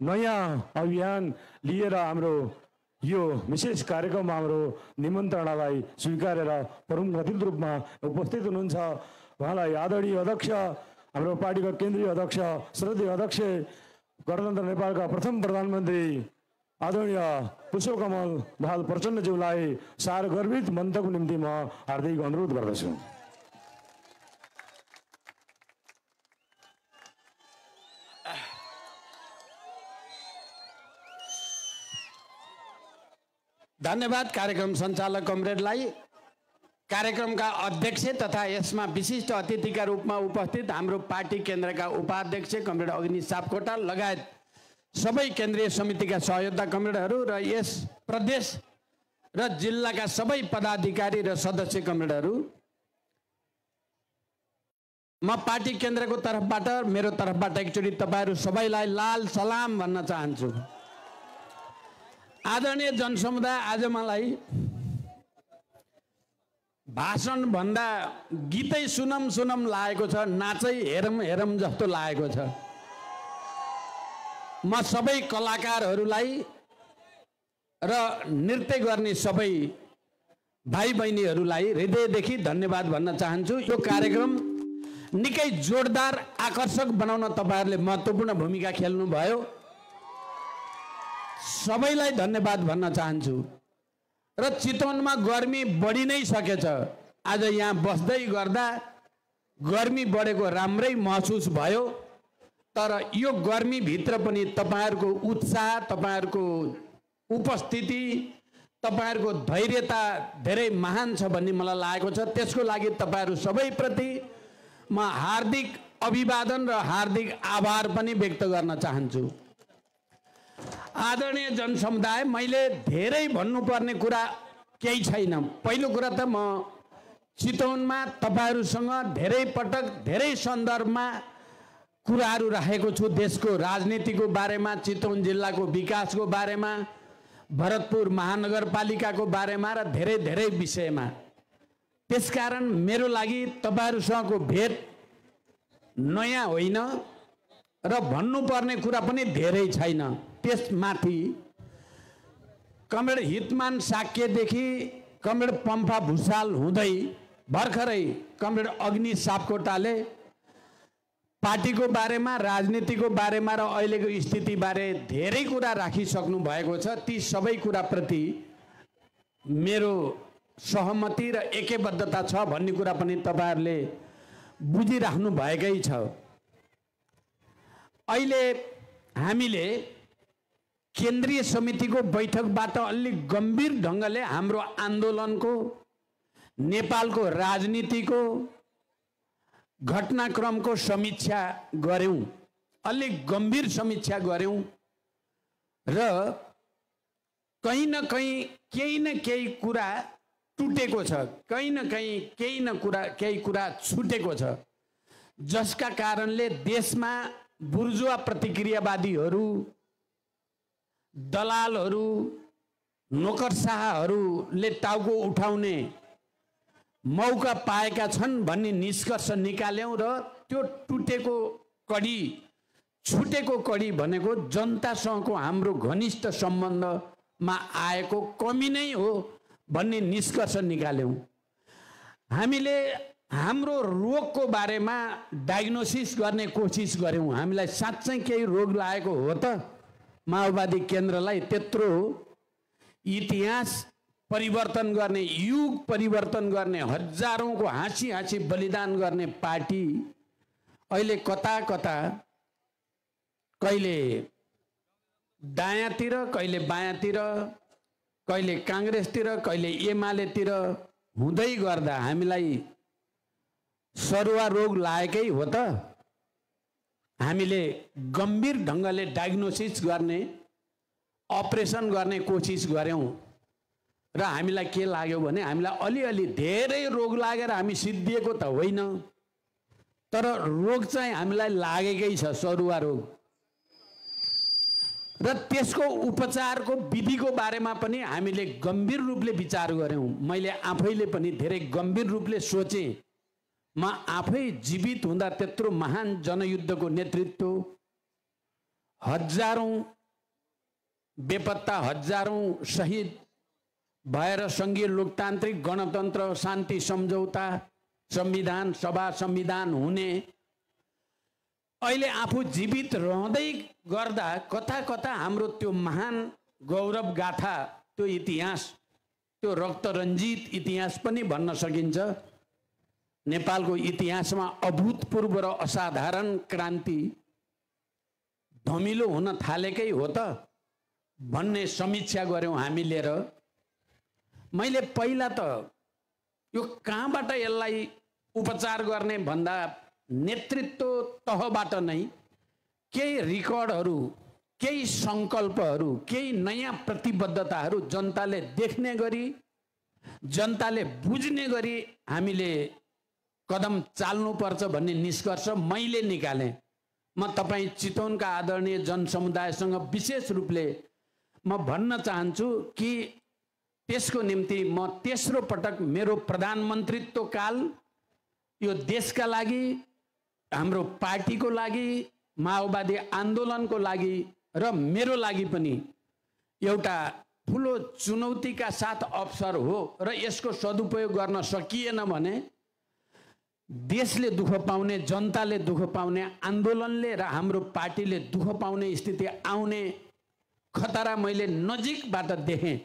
नयाँ अभियान लिएर हाम्रो यो विशेष कार्यक्रममा हाम्रो निमन्त्रणालाई स्वीकारेर प्रमुख अतिथि रूपमा उपस्थित हुनुहुन्छ। उहाँलाई आदरणीय अध्यक्ष, हाम्रो पार्टीका केन्द्रीय अध्यक्ष, श्रद्धेय अध्यक्ष, गणतन्त्र नेपालका प्रथम प्रधानमन्त्री आदरणीय पुष्पकमल दाहाल प्रचण्डज्यूलाई सारगर्भित मन्तव्यको निम्ति म हार्दिक अनुरोध गर्दछु। धन्यवाद कार्यक्रम सञ्चालक कमरेडलाई। कार्यक्रमका अध्यक्ष तथा यसमा विशिष्ट अतिथिका रूपमा उपस्थित हाम्रो पार्टी केन्द्रका उपाध्यक्ष कमरेड अग्नि सापकोटा लगायत सबै केन्द्रीय समितिका सहयोद्धा कमरेडहरू र यस प्रदेश र जिल्लाका सबै पदाधिकारी र सदस्य कमरेडहरू, म पार्टी केन्द्रको तर्फबाट मेरो तर्फबाट एकचोटि तपाईहरू सबैलाई लाल सलाम भन्न चाहन्छु। आदरणीय जनसमुदाय, आज मलाई भाषण भन्दा गीतै सुनम सुनम लागेको छ, नाचै हेरम हेरम जस्तो लागेको छ। म सबै कलाकारहरूलाई र नृत्य गर्ने सबै भाइ बहिनीहरूलाई हृदयदेखि धन्यवाद भन्न चाहन्छु। यो कार्यक्रम निकै जोरदार आकर्षक बनाउन तपाईहरूले महत्त्वपूर्ण भूमिका खेल्नुभयो। सबैलाई धन्यवाद भन्न चाहन्छु। र चितवनमा गर्मी बढी नै सकेछ। आज यहाँ बस्दै गर्दा गर्मी बढेको राम्रै महसुस भयो। तर यो गर्मीभित्र पनि तपाईहरूको उत्साह, तपाईहरूको उपस्थिति, तपाईहरूको धैर्यता धेरै महान छ भन्ने मलाई लागेको छ। त्यसको लागि तपाईहरू सबैप्रति म हार्दिक अभिवादन र हार्दिक आभार पनि व्यक्त गर्न चाहन्छु। आदरणीय जनसमुदाय, मैले धेरै भन्नुपर्ने कुरा केही छैन। पहिलो कुरा त म चितवनमा तपाईहरूसँग धेरै पटक धेरै सन्दर्भमा कुराहरू राखेको छु। देशको राजनीतिको बारेमा, चितवन जिल्लाको विकासको बारेमा, भरतपुर महानगरपालिकाको बारेमा र धेरै धेरै विषयमा। त्यसकारण मेरो लागि तपाईहरूसँगको भेट नयाँ होइन र भन्नुपर्ने कुरा पनि धेरै छैन। त्यसमाथि कमरेड हितमान साक्यदेखि कमरेड पम्फा भुषाल हुँदै भर्खरै कमरेड अग्नि सापकोटाले पार्टीको बारेमा, राजनीतिको बारेमा र अहिलेको स्थितिबारे धेरै कुरा राखिसक्नु भएको छ। ती सबै कुराप्रति मेरो सहमति र एकबद्धता छ भन्ने कुरा पनि तपाईहरूले बुझिराख्नु भएकै छ। अहिले हामीले केन्द्रीय समितिको बैठकबाट अलि गम्भीर ढङ्गले हाम्रो आन्दोलनको, नेपालको राजनीतिको घटनाक्रमको समीक्षा गर्यौं, अलि गम्भीर समीक्षा गर्यौं र कहीं न कहीं केही न केही कुरा टुटेको छ, कहीं न कहीं केही कुरा छुटेको छ, जसका कारणले देशमा बुर्जुवा प्रतिक्रियावादीहरू, दलालहरू, नोकरशाहहरूले टाउको उठाउने मौका पाएका छन् भन्ने निष्कर्ष निकाल्यौं र त्यो टुटेको कडी, छुटेको कडी भनेको जनतासँगको हाम्रो घनिष्ठ सम्बन्धमा आएको कमी नै हो भन्ने निष्कर्ष निकाल्यौं। हामीले हाम्रो रोगको बारेमा डायग्नोसिस गर्ने कोसिस गर्यौं। हामीलाई साँच्चै केही रोग लागेको हो त? माओवादी केन्द्रलाई त्यत्रो इतिहास परिवर्तन गर्ने, युग परिवर्तन गर्ने, हजारौंको हाँसी हाँसी बलिदान गर्ने पार्टी अहिले कता कता कहिले दायाँतिर, कहिले बायाँतिर, कहिले कांग्रेसतिर, कहिले एमालेतिर हुँदै गर्दा हामीलाई सरुवा रोग लागेकै हो त? हामीले गम्भीर ढङ्गले डायग्नोसिस गर्ने, अपरेसन गर्ने कोसिस गर्यौं र हामीलाई के लाग्यो भने हामीलाई अलिअलि धेरै रोग लागेर हामी सिद्धिएको त होइन, तर रोग चाहिँ हामीलाई लागेकै छ, सरुवा रोग। र त्यसको उपचारको विधिको बारेमा पनि हामीले गम्भीर रूपले विचार गर्यौं। मैले आफैले पनि धेरै गम्भीर रूपले सोचेँ। म आफै जीवित हुँदा त्यत्रो महान जनयुद्धको नेतृत्व हजारौं बेपत्ता, हजारौं शहीद भएर सङ्घीय लोकतान्त्रिक गणतन्त्र शान्ति सम्झौता संविधान सभा संविधान हुने अहिले आफू जीवित रहँदै गर्दा कता कता हाम्रो त्यो महान गौरव गाथा, त्यो इतिहास, त्यो रक्तरञ्जित इतिहास पनि भन्न सकिन्छ। नेपालको इतिहासमा अभूतपूर्व र असाधारण क्रान्ति धमिलो हुन थालेकै हो त भन्ने समीक्षा गर्यौं हामीले। र मैले पहिला त यो कहाँबाट यसलाई उपचार गर्ने भन्दा नेतृत्व तहबाट नै केही रिकर्डहरू, केही सङ्कल्पहरू, केही नयाँ प्रतिबद्धताहरू जनताले देख्ने गरी, जनताले बुझ्ने गरी हामीले कदम चाल्नुपर्छ भन्ने निष्कर्ष मैले निकालेँ। म तपाईँ चितवनका आदरणीय जनसमुदायसँग विशेष रूपले म भन्न चाहन्छु कि त्यसको निम्ति म तेस्रो पटक मेरो प्रधानमन्त्रीत्व काल यो देशका लागि, हाम्रो पार्टीको लागि, माओवादी आन्दोलनको लागि र मेरो लागि पनि एउटा ठुलो चुनौतीका साथ अवसर हो र यसको सदुपयोग गर्न सकिएन भने देशले दुःख पाउने, जनताले दुःख पाउने, आन्दोलनले र हाम्रो पार्टीले दुःख पाउने स्थिति आउने खतरा मैले नजिकबाट देखेँ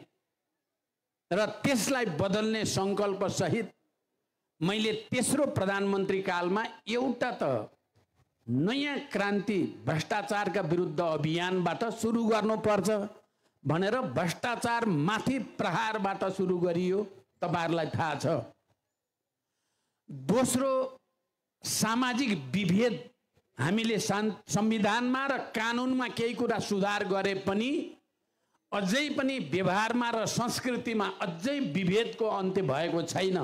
र त्यसलाई बदल्ने सङ्कल्प सहित मैले तेस्रो प्रधानमन्त्री कालमा एउटा त नयाँ क्रान्ति भ्रष्टाचारका विरुद्ध अभियानबाट सुरु गर्नुपर्छ भनेर भ्रष्टाचार माथि प्रहारबाट सुरु गरियो, तपाईहरुलाई थाहा छ। दोस्रो, सामाजिक विभेद हामीले संविधानमा र कानुनमा केही कुरा सुधार गरे पनि अझै पनि व्यवहारमा र संस्कृतिमा अझै विभेदको अन्त्य भएको छैन।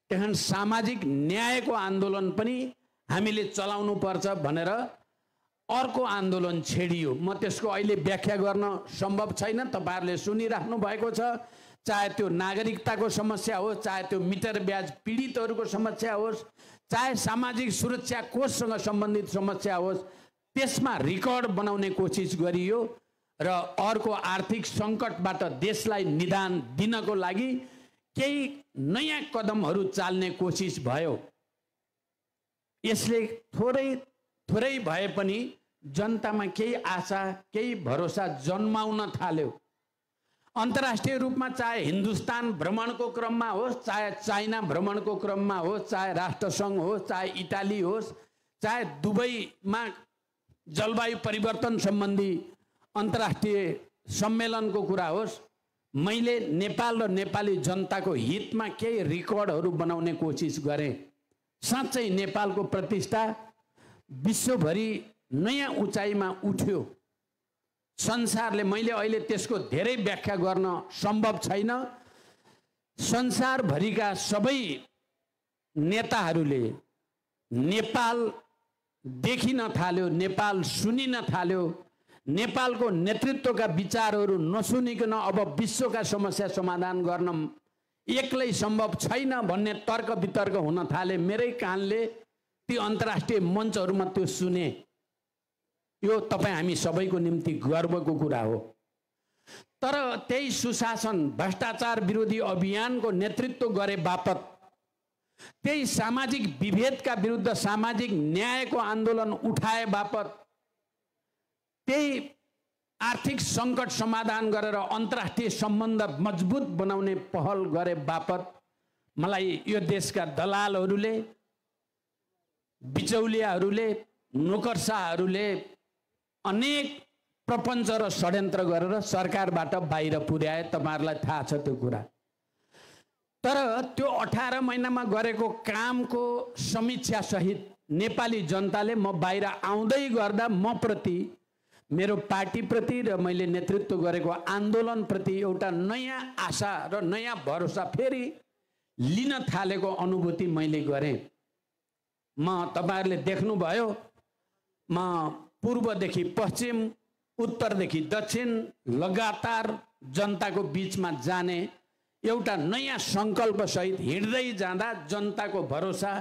त्यहाँ सामाजिक न्यायको आन्दोलन पनि हामीले चलाउनु पर्छ भनेर अर्को आन्दोलन छेडियो। म त्यसको अहिले व्याख्या गर्न सम्भव छैन, तपाईहरुले सुनिराख्नु भएको छ। चाहे त्यो नागरिकताको समस्या होस्, चाहे त्यो मिटर ब्याज पीडितहरूको समस्या होस्, चाहे सामाजिक सुरक्षा कोषसँग सम्बन्धित समस्या होस्, त्यसमा रिकर्ड बनाउने कोसिस गरियो र अर्को आर्थिक सङ्कटबाट देशलाई निदान दिनको लागि केही नयाँ कदमहरू चाल्ने कोसिस भयो। यसले थोरै भए पनि जनतामा केही आशा, केही भरोसा जन्माउन थाल्यो। अन्तर्राष्ट्रिय रूपमा चाहे हिन्दुस्तान भ्रमणको क्रममा होस्, चाहे चाइना भ्रमणको क्रममा होस्, चाहे राष्ट्रसङ्घ होस्, चाहे इटाली होस्, चाहे दुबईमा जलवायु परिवर्तन सम्बन्धी अन्तर्राष्ट्रिय सम्मेलनको कुरा होस्, मैले नेपाल र नेपाली जनताको हितमा केही रिकर्डहरू बनाउने कोसिस गरेँ। साँच्चै नेपालको प्रतिष्ठा विश्वभरि नयाँ उचाइमा उठ्यो। संसारले, मैले अहिले त्यसको धेरै व्याख्या गर्न सम्भव छैन, संसारभरिका सबै नेताहरूले नेपाल देखिन थाल्यो, नेपाल सुनिन थाल्यो। नेपालको नेतृत्वका विचारहरू नसुनिकन अब विश्वका समस्या समाधान गर्न एक्लै सम्भव छैन भन्ने तर्क वितर्क हुन थाले। मेरै कानले ती अन्तर्राष्ट्रिय मञ्चहरूमा त्यो सुने। यो तपाईँ हामी सबैको निम्ति गर्वको कुरा हो। तर त्यही सुशासन, भ्रष्टाचार विरोधी अभियानको नेतृत्व गरे बापत, त्यही सामाजिक विभेदका विरुद्ध सामाजिक न्यायको आन्दोलन उठाए बापत, त्यही आर्थिक सङ्कट समाधान गरेर अन्तर्राष्ट्रिय सम्बन्ध मजबुत बनाउने पहल गरे बापत मलाई यो देशका दलालहरूले, बिचौलियाहरूले, नोकरशाहहरूले अनेक प्रपञ्च र षड्यन्त्र गरेर सरकारबाट बाहिर पुर्याए। तपाईहरुलाई थाहा छ त्यो कुरा। तर त्यो 18 महिनामा गरेको कामको समीक्षा सहित नेपाली जनताले म बाहिर आउँदै गर्दा म प्रति, मेरो पार्टीप्रति र मैले नेतृत्व गरेको आन्दोलनप्रति एउटा नयाँ आशा र नयाँ भरोसा फेरि लिन थालेको अनुभूति मैले गरेँ। म तपाईहरुले देख्नुभयो, म पूर्वदेखि पश्चिम, उत्तरदेखि दक्षिण लगातार जनताको बीचमा जाने एउटा नयाँ सङ्कल्प सहित हिँड्दै जाँदा जनताको भरोसा,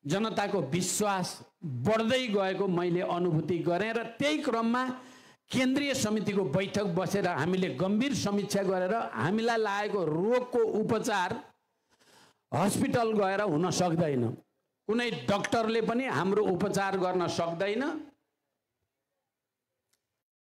जनताको विश्वास बढ्दै गएको मैले अनुभूति गरेँ र त्यही क्रममा केन्द्रीय समितिको बैठक बसेर हामीले गम्भीर समीक्षा गरेर हामीलाई लागेको रोगको उपचार हस्पिटल गएर हुन सक्दैन। कुनै डाक्टरले पनि हाम्रो उपचार गर्न सक्दैन।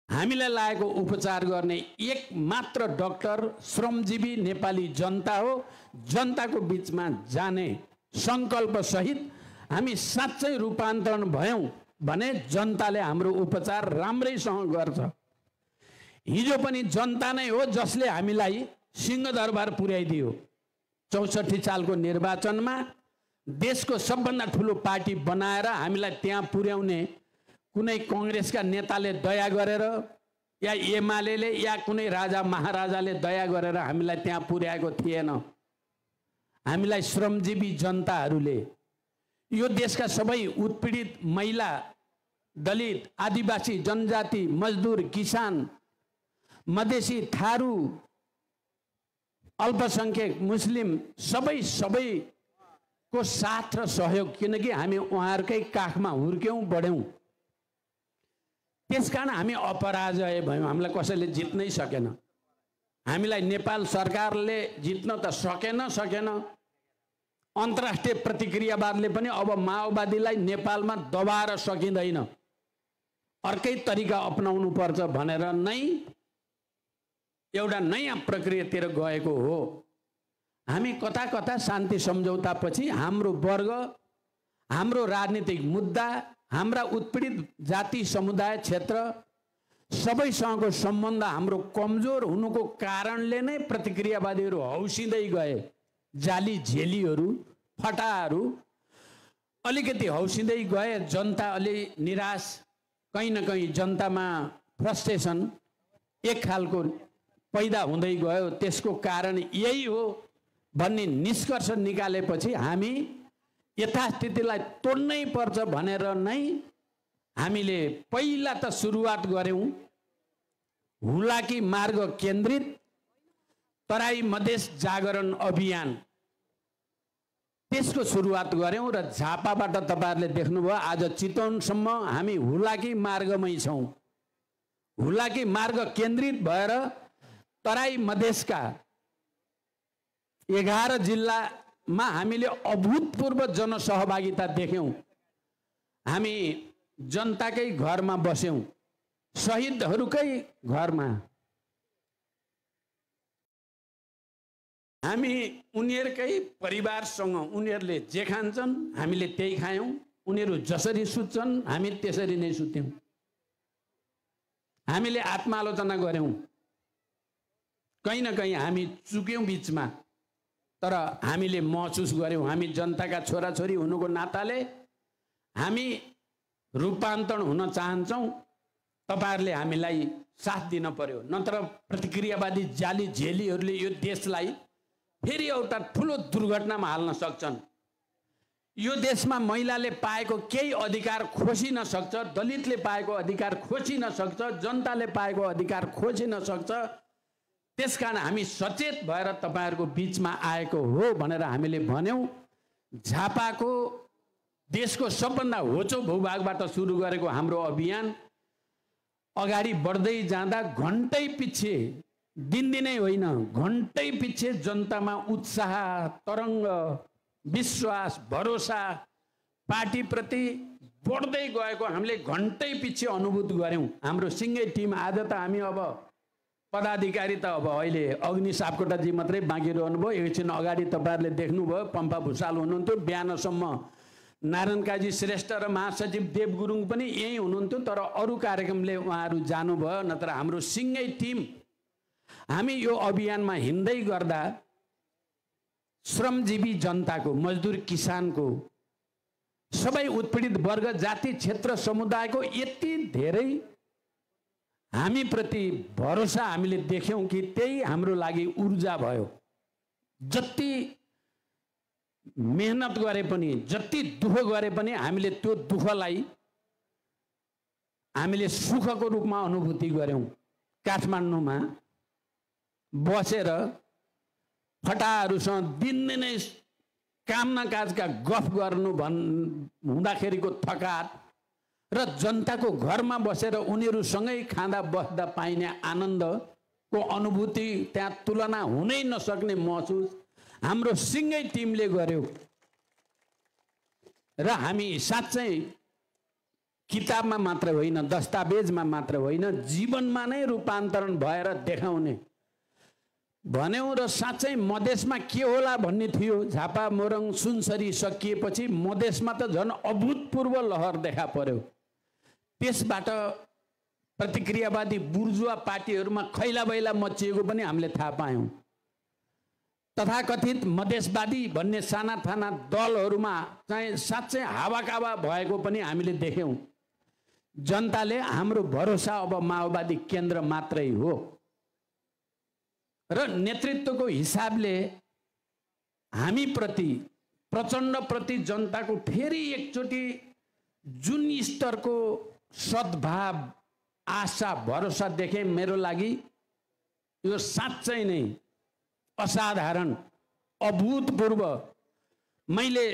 हामीलाई लागेको उपचार गर्ने एक मात्र डाक्टर श्रमजीवी नेपाली जनता हो। जनताको बीचमा जाने संकल्प सहित हामी साँच्चै रूपान्तरण भयौं भने जनताले हाम्रो उपचार राम्रैसँग गर्छ। हिजो पनि जनता नै हो जसले हामीलाई सिंहदरबार पुर्याइदियो। 64 सालको निर्वाचनमा देशको सबभन्दा ठुलो पार्टी बनाएर हामीलाई त्यहाँ पुर्याउने कुनै कांग्रेसका नेताले दया गरेर या एमालेले या कुनै राजा महाराजाले दया गरेर हामीलाई त्यहाँ पुर्याएको थिएन। हामीलाई श्रमजीवी जनताहरूले, यो देशका सबै उत्पीडित महिला, दलित, आदिवासी, जनजाति, मजदुर, किसान, मधेसी, थारू, अल्पसंख्यक, मुस्लिम सबैको साथ र सहयोग, किनकि हामी उहाँहरूकै काखमा हुर्क्यौं बढ्यौं। त्यसकारण हामी अपराजय भयौं। हामीलाई कसैले जित्नै सकेन। हामीलाई नेपाल सरकारले जित्न त सकेन। अन्तर्राष्ट्रिय प्रतिक्रियावादले पनि अब माओवादीलाई नेपालमा दबाएर सकिँदैन, अर्कै तरिका अपनाउनु पर्छ भनेर नै एउटा नयाँ प्रक्रियातिर गएको हो। हामी कता कता शान्ति सम्झौतापछि हाम्रो वर्ग, हाम्रो राजनीतिक मुद्दा, हाम्रा उत्पीडित जाति, समुदाय, क्षेत्र सबैसँगको सम्बन्ध हाम्रो कमजोर हुनुको कारणले नै प्रतिक्रियावादीहरू हौसिँदै गए। जाली झेलीहरू, फटाहरू अलिकति हौसिँदै गए। जनता अलि निराश, कहीँ न कहीँ जनतामा फ्रस्ट्रेसन एक खालको पैदा हुँदै गयो। त्यसको कारण यही हो भन्ने निष्कर्ष निकालेपछि हामी यथास्थितिलाई तोड्नै पर्छ भनेर नै हामीले पहिला त सुरुवात गर्यौं हुलाकी मार्ग केन्द्रित तराई मधेस जागरण अभियान। त्यसको सुरुवात गर्यौं र झापाबाट तपाईहरुले देख्नुभयो आज चितवनसम्म हामी हुलाकी मार्गमै छौं। हुलाकी मार्ग केन्द्रित भएर तराई मधेसका 11 जिल्लामा हामीले अभूतपूर्व जनसहभागिता देख्यौं। हामी जनताकै घरमा बस्यौं, शहीदहरुकै घरमा। हामी उनीहरुकै परिवारसँग उनीहरुले जे खान्छन् हामीले त्यही खायौं, उनीहरु जसरी सुत्छन् हामी त्यसरी नै सुत्यौं। हामीले आत्मालोचना गर्यौं, कहीं न कहीं हामी चुक्यौं बीचमा, तर हामीले महसुस गर्यौं हामी जनताका छोराछोरी हुनुको नाताले हामी रूपान्तरण हुन चाहन्छौं। तपाईहरुले हामीलाई साथ दिन पर्यो, नत्र प्रतिक्रियावादी जाली झेलीहरुले यो देशलाई फेरि एउटा ठूलो दुर्घटनामा हाल्न सक्छन्। यो देशमा महिलाले पाएको केही अधिकार खोसिन सक्छ, दलितले पाएको अधिकार खोसिन सक्छ, जनताले पाएको अधिकार खोसिन सक्छ। त्यसकारण हामी सचेत भएर तपाईहरुको बीचमा आएको हो भनेर हामीले भन्यौं। झापाको देशको सबभन्दा होचो भूभागबाट सुरु गरेको हाम्रो अभियान अगाडि बढ्दै जाँदा घण्टै पछि, दिनदिनै होइन घण्टै पछि जनतामा उत्साह, तरंग, विश्वास, भरोसा पार्टीप्रति बढ्दै गएको हामीले घण्टै पछि अनुभूत गर्यौं। हाम्रो सिंगै टिम आज त हामी अब पदाधिकारी त अब अहिले अग्नि सापकोटाजी मात्रै बाँकी रहनुभयो। एकछिन अगाडि तपाईहरुले देख्नुभयो पम्पा भुसाल हुनुहुन्थ्यो, बिहानसम्म नारायण काजी श्रेष्ठ र महासचिव देव गुरुङ पनि यही हुनुहुन्थ्यो, तर अरु कार्यक्रमले उहाँहरु जानुभयो। नत्र हाम्रो सिंगै टिम हामी यो अभियानमा हिँड्दै गर्दा श्रमजीवी जनताको, मजदुर किसानको, सबै उत्पीडित वर्ग, जाति, क्षेत्र, समुदायको यति धेरै हामी प्रति भरोसा हामीले देख्यौं कि त्यही हाम्रो लागि ऊर्जा भयो। जति मेहनत गरे पनि, जति दुःख गरे पनि हामीले त्यो दुःखलाई हामीले सुखको रूपमा अनुभूति गर्यौं। काठमाडौँमा बसेर फटाहरूसँग दिनदिनै काम न काजका गफ गर्नु हुँदाखेरिको थकात र जनताको घरमा बसेर उनीहरूसँगै खाँदा बस्दा पाइने आनन्दको अनुभूति त्यहाँ तुलना हुनै नसक्ने महसुस हाम्रो सिङ्गै टिमले गर्यो। र हामी साँच्चै किताबमा मात्र होइन, दस्तावेजमा मात्र होइन, जीवनमा नै रूपान्तरण भएर देखाउने भन्यौँ। र साँच्चै मधेसमा के होला भन्ने थियो। झापा मोरङ सुनसरी सकिएपछि मधेसमा त झन् अभूतपूर्व लहर देखा पर्यो। त्यसबाट प्रतिक्रियावादी बुर्जुवा पार्टीहरूमा खैला बैला मचिएको पनि हामीले थाहा पायौँ। तथाकथित मधेसवादी भन्ने साना थाना दलहरूमा चाहिँ साँच्चै हावाकावा भएको पनि हामीले देख्यौँ। जनताले हाम्रो भरोसा अब माओवादी केन्द्र मात्रै हो र नेतृत्वको हिसाबले हामीप्रति प्रचण्डप्रति जनताको फेरि एकचोटि जुन स्तरको सद्भाव आशा भरोसा देखेँ, मेरो लागि यो साँच्चै नै असाधारण अभूतपूर्व। मैले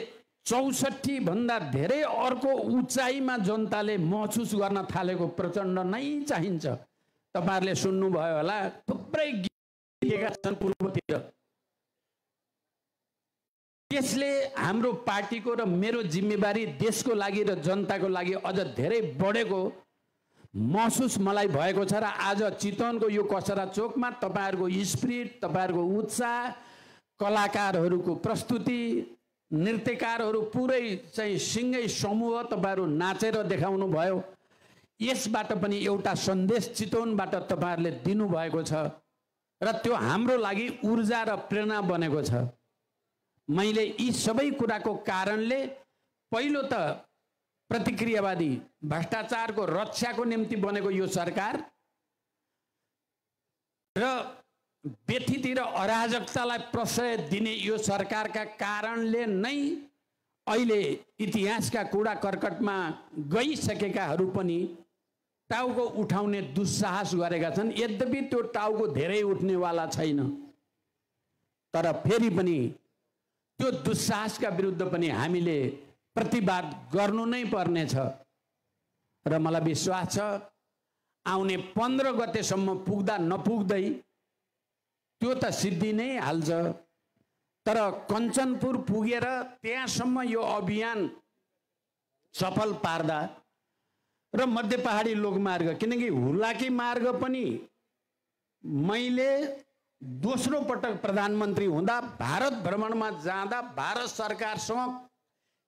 64 भन्दा धेरै अर्को उचाइमा जनताले महसुस गर्न थालेको प्रचण्ड नै चाहिन्छ। तपाईहरुले सुन्नुभयो होला, थुप्रै गीतका छन् पूर्वतिर। त्यसले हाम्रो पार्टीको र मेरो जिम्मेवारी देशको लागि र जनताको लागि अझ धेरै बढेको महसुस मलाई भएको छ। र आज चितवनको यो कसरा चोकमा तपाईहरुको स्पिरिट, तपाईहरुको उत्साह, कलाकारहरूको प्रस्तुति, नृत्यकारहरू पुरै चाहिँ सिंगै समूह तपाईहरु नाचेर देखाउनु भयो। यसबाट पनि एउटा सन्देश चितवनबाट तपाईहरुले दिनु भएको छ र त्यो हाम्रो लागि ऊर्जा र प्रेरणा बनेको छ। मैले यी सबै कुराको कारणले पहिलो त प्रतिक्रियावादी भ्रष्टाचारको रक्षाको निम्ति बनेको यो सरकार र व्यथिति र अराजकतालाई प्रश्रय दिने यो सरकारका कारणले नै अहिले इतिहासका कूडा कर्कटमा गइसकेकाहरू पनि टाउको उठाउने दुस्साहस गरेका छन्। यद्यपि त्यो टाउको धेरै उठ्नेवाला छैन, तर फेरि पनि त्यो दुस्साहसका विरुद्ध पनि हामीले प्रतिवाद गर्नु नै पर्नेछ। र मलाई विश्वास छ आउने 15 गतेसम्म पुग्दा नपुग्दै त्यो त सिद्धि नै हाल्छ। तर कञ्चनपुर पुगेर त्यहाँसम्म यो अभियान सफल पार्दा र मध्य पहाडी लोकमार्ग, किनकि हुलाकी मार्ग पनि मैले दोस्रो पटक प्रधानमन्त्री हुँदा भारत भ्रमणमा जाँदा भारत सरकारसँग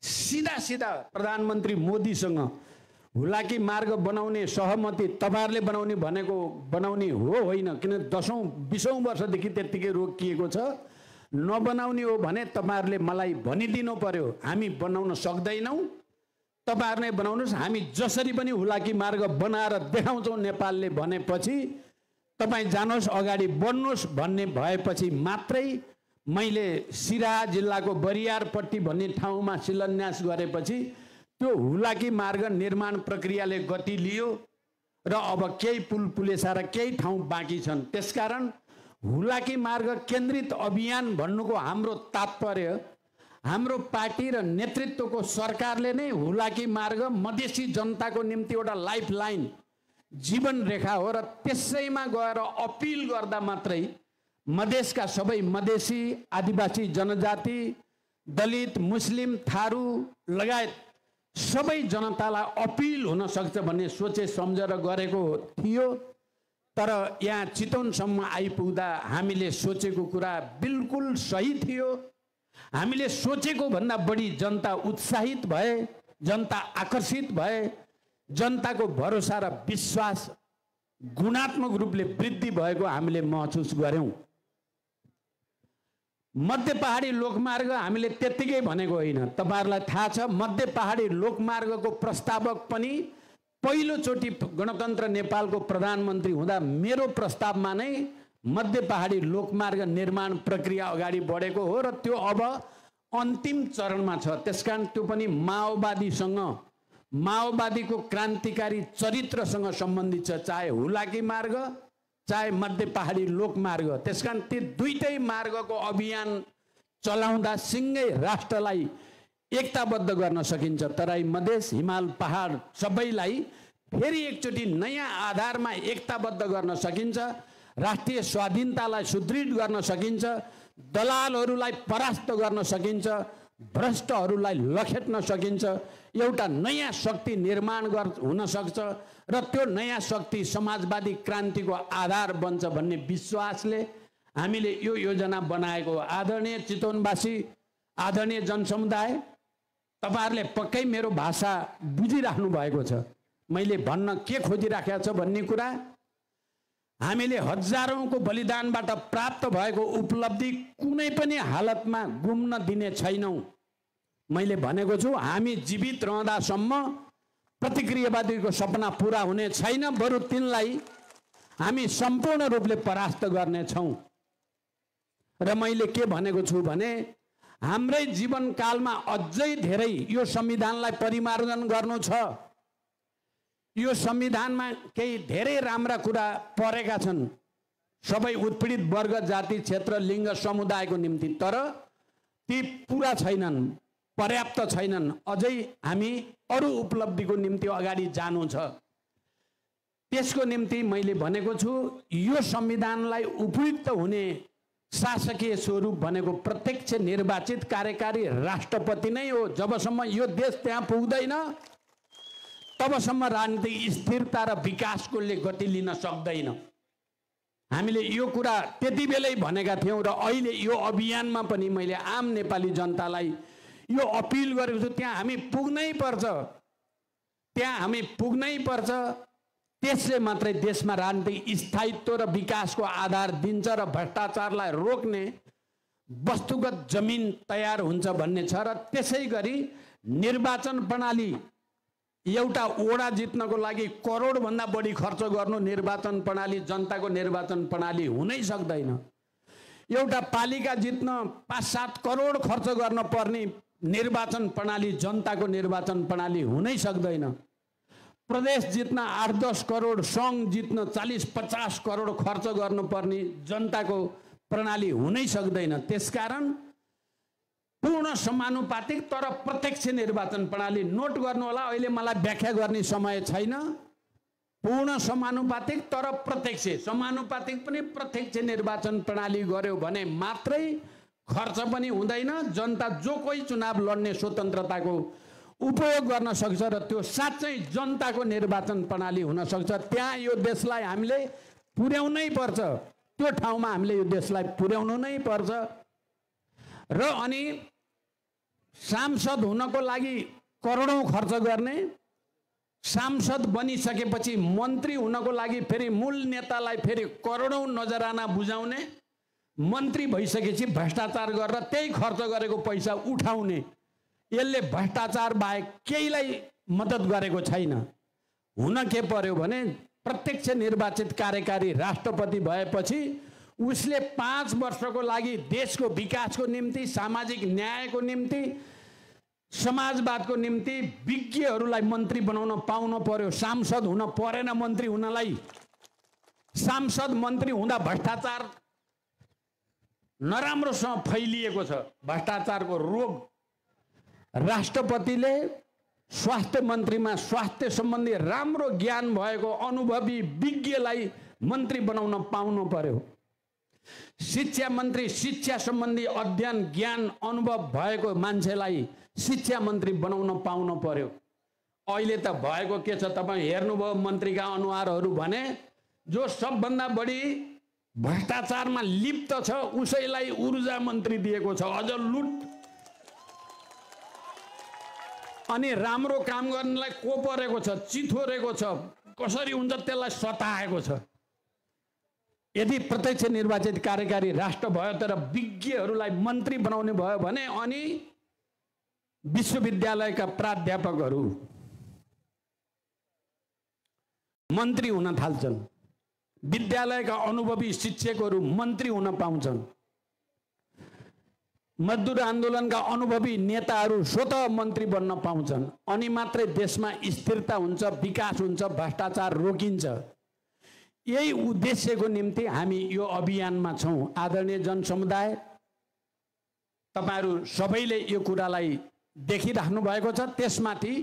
सीधा प्रधानमन्त्री मोदीसँग हुलाकी मार्ग बनाउने सहमति तपाईहरुले बनाउने भनेको बनाउने हो होइन, किन 10औं-20औं वर्षदेखि त्यतिकै रोकिएको छ। नबनाउने हो भने तपाईहरुले मलाई भनिदिनु पर्यो, हामी बनाउन सक्दैनौं, तपाईहरुले बनाउनुस्, हामी जसरी पनि हुलाकी मार्ग बनाएर देखाउँछौं नेपालले भनेपछि तपाई जानुहोस् अगाडि बढ्नुहोस् भन्ने भएपछि मात्रै मैले सिराहा जिल्लाको बरियारपट्टी भन्ने ठाउँमा शिलान्यास गरेपछि त्यो हुलाकी मार्ग निर्माण प्रक्रियाले गति लियो र अब केही पुल पुलेसा र केही ठाउँ बाँकी छन्। त्यसकारण हुलाकी मार्ग केन्द्रित अभियान भन्नुको हाम्रो तात्पर्य हाम्रो पार्टी र नेतृत्वको सरकारले नै हुलाकी मार्ग मधेसी जनताको निम्ति एउटा लाइफलाइन जीवन रेखा हो र त्यसैमा गएर अपिल गर्दा मात्रै मधेसका सबै मधेसी, आदिवासी जनजाति, दलित, मुस्लिम, थारू लगायत सबै जनतालाई अपिल हुन सक्छ भन्ने सोचे सम्झेर गरेको थियो। तर यहाँ चितवनसम्म आइपुग्दा हामीले सोचेको कुरा बिल्कुल सही थियो। हामीले सोचेको भन्दा बढी जनता उत्साहित भए, जनता आकर्षित भए, जनताको भरोसा र विश्वास गुणात्मक रूपले वृद्धि भएको हामीले महसुस गर्यौं। मध्य पहाडी लोकमार्ग हामीले त्यतिकै भनेको होइन, तपाईहरुलाई थाहा छ मध्य पहाडी लोकमार्गको प्रस्तावक पनि पहिलोचोटि गणतन्त्र नेपालको प्रधानमन्त्री हुँदा मेरो प्रस्तावमा नै मध्य पहाडी लोकमार्ग निर्माण प्रक्रिया अगाडि बढेको हो र त्यो अब अन्तिम चरणमा छ। त्यसकारण त्यो पनि माओवादीसँग, माओवादीको क्रान्तिकारी चरित्रसँग सम्बन्धित छ, चाहे हुलाकी मार्ग चाहे मध्य पहाडी लोकमार्ग। त्यसकारण ती दुईटै मार्गको अभियान चलाउँदा सिंगै राष्ट्रलाई एकताबद्ध गर्न सकिन्छ। तराई मधेस हिमाल पहाड सबैलाई फेरि एकचोटि नयाँ आधारमा एकताबद्ध गर्न सकिन्छ। राष्ट्रिय स्वाधीनतालाई सुदृढ गर्न सकिन्छ। दलालहरूलाई परास्त गर्न सकिन्छ। भ्रष्टहरूलाई लखेट्न सकिन्छ। एउटा नयाँ शक्ति निर्माण हुन सक्छ र त्यो नयाँ शक्ति समाजवादी क्रान्तिको आधार बन्छ भन्ने विश्वासले हामीले यो योजना बनाएको। आदरणीय चितवनवासी, आदरणीय जनसमुदाय, तपाईहरुले पक्कै मेरो भाषा बुझिराख्नु भएको छ। मैले भन्न के खोजिराखेको छ भन्ने कुरा, हामीले हजारौंको बलिदानबाट प्राप्त भएको उपलब्धि कुनै पनि हालतमा गुम्न दिने छैनौं। मैले भनेको छु, हामी जीवित रहँदासम्म प्रतिक्रियावादीको सपना पूरा हुने छैन, बरु तिनलाई हामी सम्पूर्ण रूपले परास्त गर्नेछौं। र मैले के भनेको छु भने, हाम्रै जीवनकालमा अझै धेरै यो संविधानलाई परिमार्जन गर्नु छ। यो संविधानमा केही धेरै राम्रा कुरा परेका छन् सबै उत्पीडित वर्ग, जाति, क्षेत्र, लिङ्ग, समुदायको निम्ति, तर ती पूरा छैनन्, पर्याप्त छैनन्। अझै हामी अरू उपलब्धिको निम्ति अगाडि जानु छ। त्यसको निम्ति मैले भनेको छु, यो संविधानलाई उपयुक्त हुने शासकीय स्वरूप भनेको प्रत्यक्ष निर्वाचित कार्यकारी राष्ट्रपति नै हो। जबसम्म यो देश त्यहाँ पुग्दैन तबसम्म राजनीतिक स्थिरता र विकासको गति लिन सक्दैन। हामीले यो कुरा त्यति बेलै भनेका थियौं र अहिले यो अभियानमा पनि मैले आम नेपाली जनतालाई यो अपिल गरेको छु, त्यहाँ हामी पुग्नै पर्छ। त्यहाँ हामी पुग्नै पर्छ। त्यसले मात्रै देशमा राजनीतिक स्थायित्व र विकासको आधार दिन्छ र भ्रष्टाचारलाई रोक्ने वस्तुगत जमिन तयार हुन्छ भन्ने छ। र त्यसै गरी निर्वाचन प्रणाली, एउटा ओडा जित्नको लागि करोड भन्दा बढी खर्च गर्नु निर्वाचन प्रणाली, जनताको निर्वाचन प्रणाली हुनै सक्दैन। एउटा पालिका जित्न 5-7 करोड खर्च गर्न पर्ने निर्वाचन प्रणाली, जनताको निर्वाचन प्रणाली हुनै सक्दैन। प्रदेश जित्न 8-10 करोड, सङ्घ जित्न 40-50 करोड खर्च गर्नुपर्ने जनताको प्रणाली हुनै सक्दैन। त्यसकारण पूर्ण समानुपातिक तर प्रत्यक्ष निर्वाचन प्रणाली, नोट गर्नु होला, अहिले मलाई व्याख्या गर्ने समय छैन। पूर्ण समानुपातिक तर प्रत्यक्ष, समानुपातिक पनि प्रत्यक्ष निर्वाचन प्रणाली गर्यो भने मात्रै खर्च पनि हुँदैन, जनता जो कोही चुनाव लड्ने स्वतन्त्रताको उपयोग गर्न सक्छ र त्यो साँच्चै जनताको निर्वाचन प्रणाली हुन सक्छ। त्यहाँ यो देशलाई हामीले पुर्याउनै पर्छ। त्यो ठाउँमा हामीले यो देशलाई पुर्याउनु नै पर्छ। र अनि सांसद हुनको लागि करोडौं खर्च गर्ने, सांसद बनिसकेपछि मन्त्री हुनको लागि फेरि मूल नेतालाई फेरि करोडौं नजराना बुझाउने, मन्त्री भइसकेपछि भ्रष्टाचार गरेर त्यही खर्च गरेको पैसा उठाउने, यसले भ्रष्टाचार बाहेक केहीलाई मद्दत गरेको छैन। हुन के पर्यो भने, प्रत्यक्ष निर्वाचित कार्यकारी राष्ट्रपति भएपछि उसले 5 वर्षको लागि देशको विकासको निम्ति, सामाजिक न्यायको निम्ति, समाजवादको निम्ति विज्ञहरूलाई मन्त्री बनाउन पाउनु पर्यो। सांसद हुन परेन मन्त्री हुनलाई। सांसद मन्त्री हुँदा भ्रष्टाचार नराम्रोसँग फैलिएको छ, भ्रष्टाचारको रोग। राष्ट्रपतिले स्वास्थ्य मन्त्रीमा स्वास्थ्य सम्बन्धी राम्रो ज्ञान भएको अनुभवी विज्ञलाई मन्त्री बनाउन पाउनु पर्यो। शिक्षा मन्त्री शिक्षा सम्बन्धी अध्ययन, ज्ञान, अनुभव भएको मान्छेलाई शिक्षा मन्त्री बनाउन पाउनु पर्यो। अहिले त भएको के छ, तपाईँ हेर्नुभयो मन्त्रीका अनुहारहरू भने, जो सबभन्दा बढी भ्रष्टाचारमा लिप्त छ उसैलाई ऊर्जा मन्त्री दिएको छ, अझ लुट। अनि राम्रो काम गर्नलाई को परेको छ, चिथोरेको छ, कसरी हुन्छ त्यसलाई सताएको छ। यदि प्रत्यक्ष निर्वाचित कार्यकारी राष्ट्र भयो तर विज्ञहरूलाई मन्त्री बनाउने भयो भने, अनि विश्वविद्यालयका प्राध्यापकहरू मन्त्री हुन थाल्छन्, विद्यालयका अनुभवी शिक्षकहरू मन्त्री हुन पाउँछन्, मजदुर आन्दोलनका अनुभवी नेताहरू स्वतः मन्त्री बन्न पाउँछन्। अनि मात्रै देशमा स्थिरता हुन्छ, विकास हुन्छ, भ्रष्टाचार रोकिन्छ। यही उद्देश्यको निम्ति हामी यो अभियानमा छौं। आदरणीय जनसमुदाय, तपाईहरू सबैले यो कुरालाई देखिराख्नु भएको छ। त्यसमाथि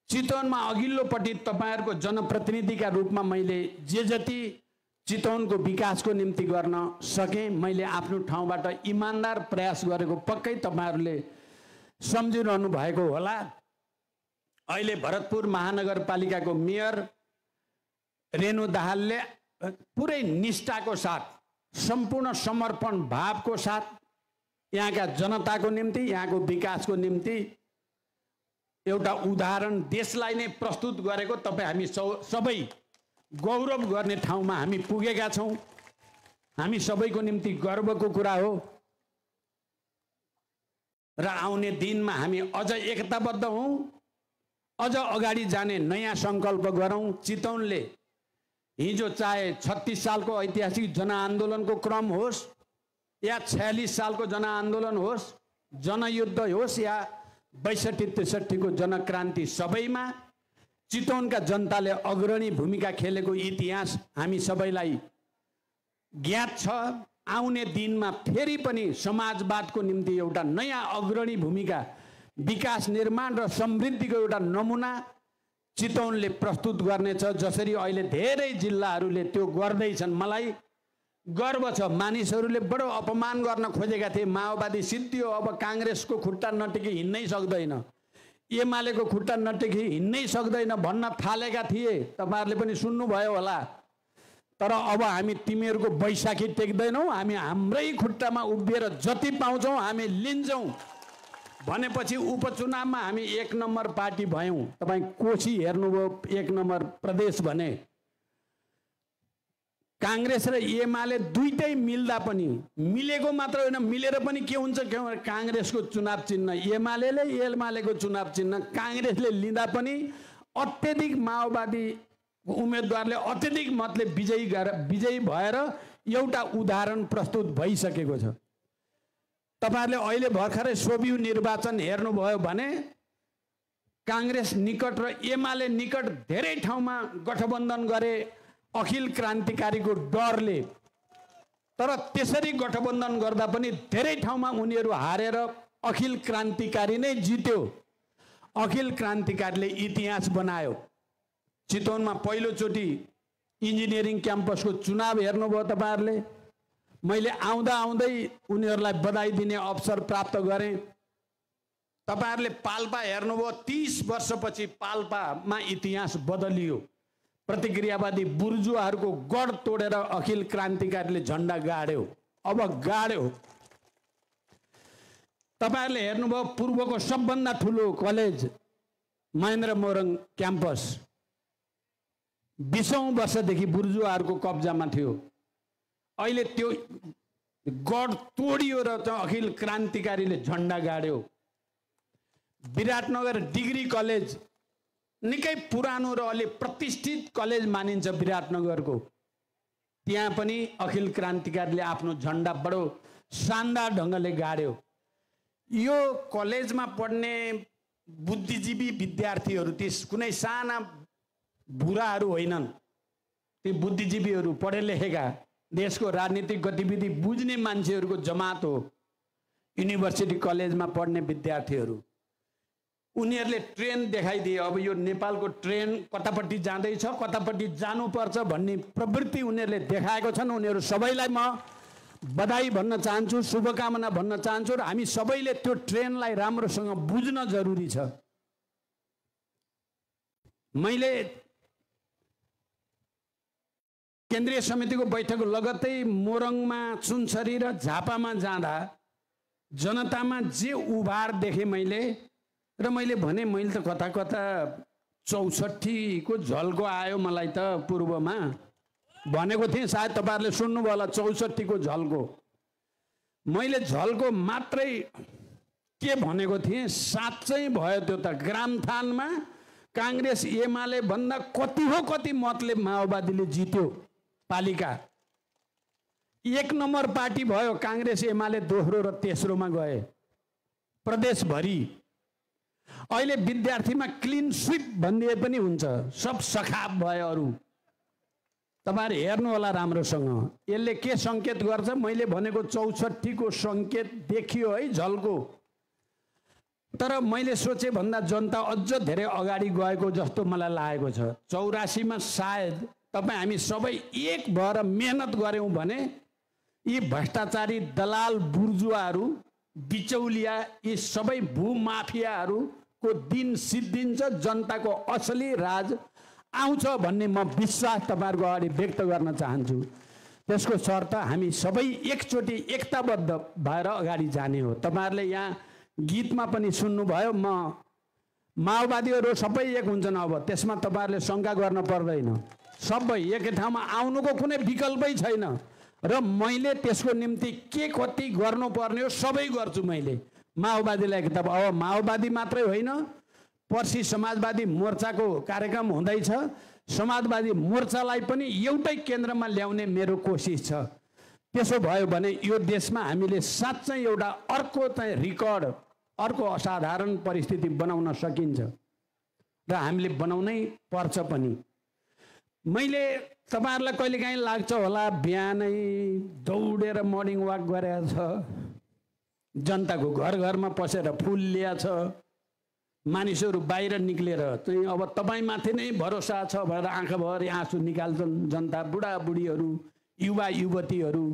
चितवनमा अघिल्लोपट्टि तपाईँहरूको जनप्रतिनिधिका रूपमा मैले जे जति चितवनको विकासको निम्ति गर्न सकेँ मैले आफ्नो ठाउँबाट इमान्दार प्रयास गरेको पक्कै तपाईँहरूले सम्झिरहनु भएको होला। अहिले भरतपुर महानगरपालिकाको मेयर रेणु दाहालले पुरै निष्ठाको साथ सम्पूर्ण समर्पण भावको साथ यहाँका जनताको निम्ति यहाँको विकासको निम्ति एउटा उदाहरण देशलाई नै प्रस्तुत गरेको तपाईँ हामी सबै गौरव गर्ने ठाउँमा हामी पुगेका छौँ। हामी सबैको निम्ति गर्वको कुरा हो र आउने दिनमा हामी अझ एकताबद्ध हौँ, अझ अगाडि जाने नयाँ सङ्कल्प गरौँ। चितवनले हिजो चाहे 36 सालको ऐतिहासिक जनआन्दोलनको क्रम होस् या 46 सालको जनआन्दोलन होस्, जनयुद्ध होस् या 62-63 को जनक्रान्ति, सबैमा चितवनका जनताले अग्रणी भूमिका खेलेको इतिहास हामी सबैलाई ज्ञात छ। आउने दिनमा फेरि पनि समाजवादको निम्ति एउटा नयाँ अग्रणी भूमिका, विकास निर्माण र समृद्धिको एउटा नमुना चितवनले प्रस्तुत गर्नेछ। जसरी अहिले धेरै जिल्लाहरूले त्यो गर्दैछन्, मलाई गर्व छ। मानिसहरूले बडो अपमान गर्न खोजेका थिए, माओवादी सिद्धियो अब काङ्ग्रेसको खुट्टा नटेकी हिँड्नै सक्दैन, एमालेको खुट्टा नटेकी हिँड्नै सक्दैन भन्न थालेका थिए। तपाईँहरूले पनि सुन्नुभयो होला। तर अब हामी तिमीहरूको बैशाखी टेक्दैनौँ, हामी हाम्रै खुट्टामा उभिएर जति पाउँछौँ हामी लिन्छौँ भनेपछि उपचुनावमा हामी 1 नम्बर पार्टी भयौँ। तपाईँ कोशी हेर्नुभयो, 1 नम्बर प्रदेश भने। काङ्ग्रेस र एमाले दुईटै मिल्दा पनि, मिलेको मात्र होइन मिलेर पनि के हुन्छ, काङ्ग्रेसको चुनाव चिन्ह एमालेको चुनाव चिन्ह काङ्ग्रेसले लिँदा पनि अत्यधिक माओवादी उम्मेदवारले अत्यधिक मतले विजयी भएर एउटा उदाहरण प्रस्तुत भइसकेको छ। तपाईँहरूले अहिले भर्खरै सोभियु निर्वाचन हेर्नुभयो भने काङ्ग्रेस निकट र एमाले निकट धेरै ठाउँमा गठबन्धन गरे अखिल क्रान्तिकारीको डरले। तर त्यसरी गठबन्धन गर्दा पनि धेरै ठाउँमा उनीहरू हारेर अखिल क्रान्तिकारी नै जित्यो। अखिल क्रान्तिकारीले इतिहास बनायो। चितवनमा पहिलोचोटि इन्जिनियरिङ क्याम्पसको चुनाव हेर्नुभयो तपाईँहरूले। मैले आउँदै उनीहरूलाई बधाई दिने अवसर प्राप्त गरेँ। तपाईँहरूले पाल्पा हेर्नुभयो, 30 वर्षपछि पाल्पामा इतिहास बदलियो। प्रतिक्रियावादी बुर्जुवाहरूको गढ तोडेर अखिल क्रान्तिकारीले झन्डा गाड्यो। अब गाड्यो। तपाईँहरूले हेर्नुभयो पूर्वको सबभन्दा ठुलो कलेज महेन्द्र मोरङ क्याम्पस 20औं वर्षदेखि बुर्जुवाहरूको कब्जामा थियो। अहिले त्यो गढ तोडियो र अखिल क्रान्तिकारीले झन्डा गाड्यो। विराटनगर डिग्री कलेज निकै पुरानो र अलि प्रतिष्ठित कलेज मानिन्छ विराटनगरको, त्यहाँ पनि अखिल क्रान्तिकारीले आफ्नो झन्डा बडो शानदार ढङ्गले गाड्यो। यो कलेजमा पढ्ने बुद्धिजीवी विद्यार्थीहरू ती कुनै साना बुढाहरू होइनन्, ती बुद्धिजीवीहरू पढे लेखेका देशको राजनीतिक गतिविधि बुझ्ने मान्छेहरूको जमात हो। युनिभर्सिटी कलेजमा पढ्ने विद्यार्थीहरू, उनीहरूले ट्रेन देखाइदिए। अब यो नेपालको ट्रेन कतापट्टि जाँदैछ, कतापट्टि जानुपर्छ भन्ने प्रवृत्ति उनीहरूले देखाएको छन्। उनीहरू सबैलाई म बधाई भन्न चाहन्छु, शुभकामना भन्न चाहन्छु र हामी सबैले त्यो ट्रेनलाई राम्रोसँग बुझ्न जरुरी छ। मैले केन्द्रीय समितिको बैठक लगत्तै मोरङमा, सुनसरी र झापामा जाँदा जनतामा जे उभार देखेँ मैले, र मैले भने मैले त कता कता 64 को झल्को आयो मलाई त पूर्वमा भनेको थिएँ। सायद तपाईँहरूले सुन्नुभयो होला 64 को झल्को। मैले झल्को मात्रै के भनेको थिएँ, साँच्चै भयो त्यो त। ग्रामथानमा काङ्ग्रेस एमाले भन्दा कति मतले माओवादीले जित्यो पालिका। 1 नम्बर पार्टी भयो काङ्ग्रेस एमाले, दोस्रो र तेस्रोमा गए प्रदेशभरि। अहिले विद्यार्थीमा क्लिन स्विप भनिदिए पनि हुन्छ, सब सखाप भयो। अरू तपाईँहरू हेर्नु होला राम्रोसँग, यसले के सङ्केत गर्छ। मैले भनेको 64 को सङ्केत देखियो है झल्को। तर मैले सोचे भन्दा जनता अझ धेरै अगाडि गएको जस्तो मलाई लागेको छ। 84 मा सायद तपाईँ हामी सबै एक भएर मेहनत गऱ्यौँ भने यी भ्रष्टाचारी दलाल बुर्जुवाहरू, बिचौलिया, यी सबै भूमाफियाहरूको दिन सिद्धिन्छ, जनताको असली राज आउँछ भन्ने म विश्वास तपाईँहरूको अगाडि व्यक्त गर्न चाहन्छु। त्यसको शर्त हामी सबै एकचोटि एकताबद्ध भएर अगाडि जाने हो। तपाईँहरूले यहाँ गीतमा पनि सुन्नुभयो, म माओवादीहरू सबै एक हुन्छन्। अब त्यसमा तपाईँहरूले शङ्का गर्न पर्दैन, सबै एकै ठाउँमा आउनुको कुनै विकल्पै छैन। र मैले त्यसको निम्ति के कति गर्नुपर्ने हो सबै गर्छु। मैले माओवादीलाई किताब, अब माओवादी मात्रै होइन, पर्सि समाजवादी मोर्चाको कार्यक्रम हुँदैछ, समाजवादी मोर्चालाई पनि एउटै केन्द्रमा ल्याउने मेरो कोसिस छ। त्यसो भयो भने यो देशमा हामीले साँच्चै एउटा अर्को चाहिँ रिकर्ड, अर्को असाधारण परिस्थिति बनाउन सकिन्छ र हामीले बनाउनै पर्छ पनि। मैले तपाईँहरूलाई कहिलेकाहीँ लाग्छ होला बिहानै दौडेर मर्निङ वाक गरेको छ, जनताको घर घरमा पसेर फुल ल्याएको छ, मानिसहरू बाहिर निक्लेर चाहिँ अब तपाईँमाथि नै भरोसा छ भनेर आँखाभरि आँसु निकाल्छन् जनता, बुढाबुढीहरू, युवा युवतीहरू,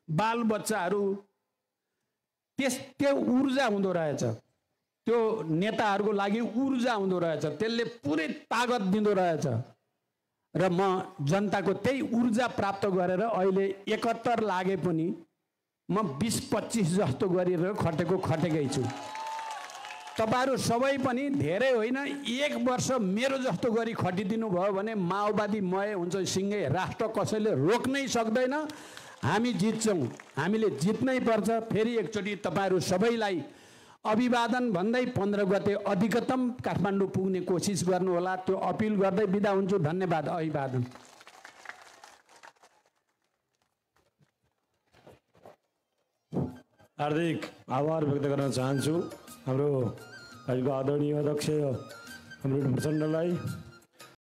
बालबच्चाहरू। त्यो ऊर्जा हुँदो रहेछ, त्यो नेताहरूको लागि ऊर्जा हुँदो रहेछ, त्यसले पुरै तागत दिँदो रहेछ। र म जनताको त्यही ऊर्जा प्राप्त गरेर अहिले 71 लागे पनि म 20-25 जस्तो गरेर खटेकै छु। तपाईँहरू सबै पनि धेरै होइन, 1 वर्ष मेरो जस्तो गरी खटिदिनु भयो भने माओवादी मय हुन्छ, सिँगै राष्ट्र कसैले रोक्नै सक्दैन। हामी जित्छौँ, हामीले जित्नै पर्छ। फेरि एकचोटि तपाईँहरू सबैलाई अभिवादन भन्दै 15 गते अधिकतम काठमाडौँ पुग्ने कोसिस गर्नुहोला, त्यो अपिल गर्दै बिदा हुन्छु। धन्यवाद। अभिवादन। हार्दिक आभार व्यक्त गर्न चाहन्छु हाम्रो आजको आदरणीय अध्यक्ष हाम्रो प्रचण्डलाई।